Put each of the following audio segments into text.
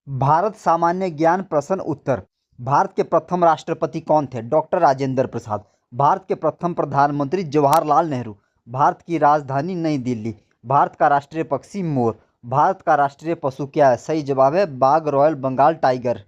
भारत सामान्य ज्ञान प्रश्न उत्तर। भारत के प्रथम राष्ट्रपति कौन थे? डॉक्टर राजेंद्र प्रसाद। भारत के प्रथम प्रधानमंत्री जवाहरलाल नेहरू। भारत की राजधानी नई दिल्ली। भारत का राष्ट्रीय पक्षी मोर। भारत का राष्ट्रीय पशु क्या है? सही जवाब है बाघ, रॉयल बंगाल टाइगर।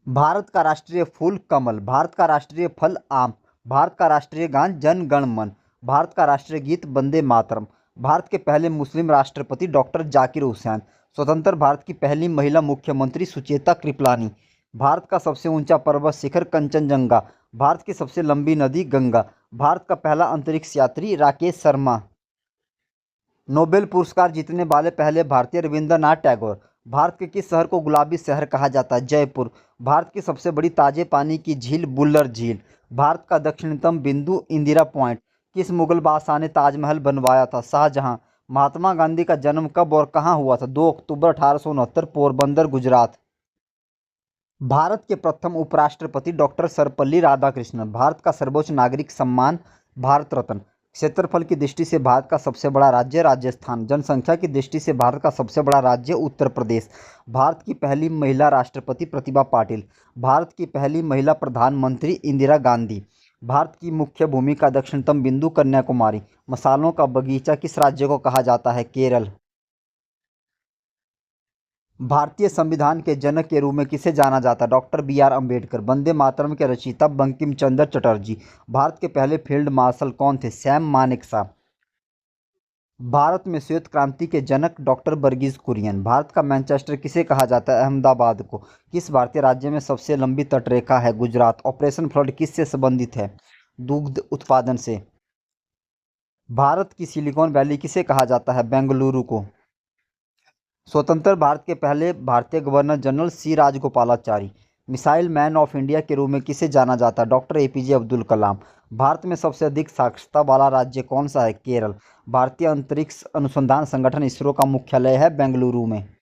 भारत का राष्ट्रीय फूल कमल। भारत का राष्ट्रीय फल आम। भारत का राष्ट्रीय गान जन गण मन। भारत का राष्ट्रीय गीत वंदे मातरम। भारत के पहले मुस्लिम राष्ट्रपति डॉक्टर जाकिर हुसैन। स्वतंत्र भारत की पहली महिला मुख्यमंत्री सुचेता कृपलानी। भारत का सबसे ऊंचा पर्वत शिखर कंचनजंगा। भारत की सबसे लंबी नदी गंगा। भारत का पहला अंतरिक्ष यात्री राकेश शर्मा। नोबेल पुरस्कार जीतने वाले पहले भारतीय रविंद्रनाथ टैगोर। भारत के किस शहर को गुलाबी शहर कहा जाता है? जयपुर। भारत की सबसे बड़ी ताजे पानी की झील बुल्लर झील। भारत का दक्षिणतम बिंदु इंदिरा पॉइंट। किस मुगल बादशाह ने ताजमहल बनवाया था? शाहजहां। महात्मा गांधी का जन्म कब और कहाँ हुआ था? 2 अक्टूबर 1869, पोरबंदर, गुजरात। भारत के प्रथम उपराष्ट्रपति डॉक्टर सर्वपल्ली राधाकृष्णन। भारत का सर्वोच्च नागरिक सम्मान भारत रत्न। क्षेत्रफल की दृष्टि से भारत का सबसे बड़ा राज्य राजस्थान। जनसंख्या की दृष्टि से भारत का सबसे बड़ा राज्य उत्तर प्रदेश। भारत की पहली महिला राष्ट्रपति प्रतिभा पाटिल। भारत की पहली महिला प्रधानमंत्री इंदिरा गांधी। भारत की मुख्य भूमि का दक्षिणतम बिंदु कन्याकुमारी। मसालों का बगीचा किस राज्य को कहा जाता है? केरल। भारतीय संविधान के जनक के रूप में किसे जाना जाता है? Doctor B R. अम्बेडकर। वंदे मातरम के रचयिता बंकिम चंद्र चटर्जी। भारत के पहले फील्ड मार्शल कौन थे? सैम मानेकशॉ। भारत में श्वेत क्रांति के जनक डॉक्टर वर्गीज कुरियन। भारत का मैनचेस्टर किसे कहा जाता है? अहमदाबाद को। किस भारतीय राज्य में सबसे लंबी तटरेखा है? गुजरात। ऑपरेशन फ्लड किससे संबंधित है? दुग्ध उत्पादन से। भारत की सिलिकॉन वैली किसे कहा जाता है? बेंगलुरु को। स्वतंत्र भारत के पहले भारतीय governor general C Rajagopalachari. Missile man of India के रूप में किसे जाना जाता है? Doctor APJ Abdul Kalam. भारत में सबसे अधिक साक्षरता वाला राज्य कौन सा है? केरल। भारतीय अंतरिक्ष अनुसंधान संगठन इसरो का मुख्यालय है बेंगलुरु में।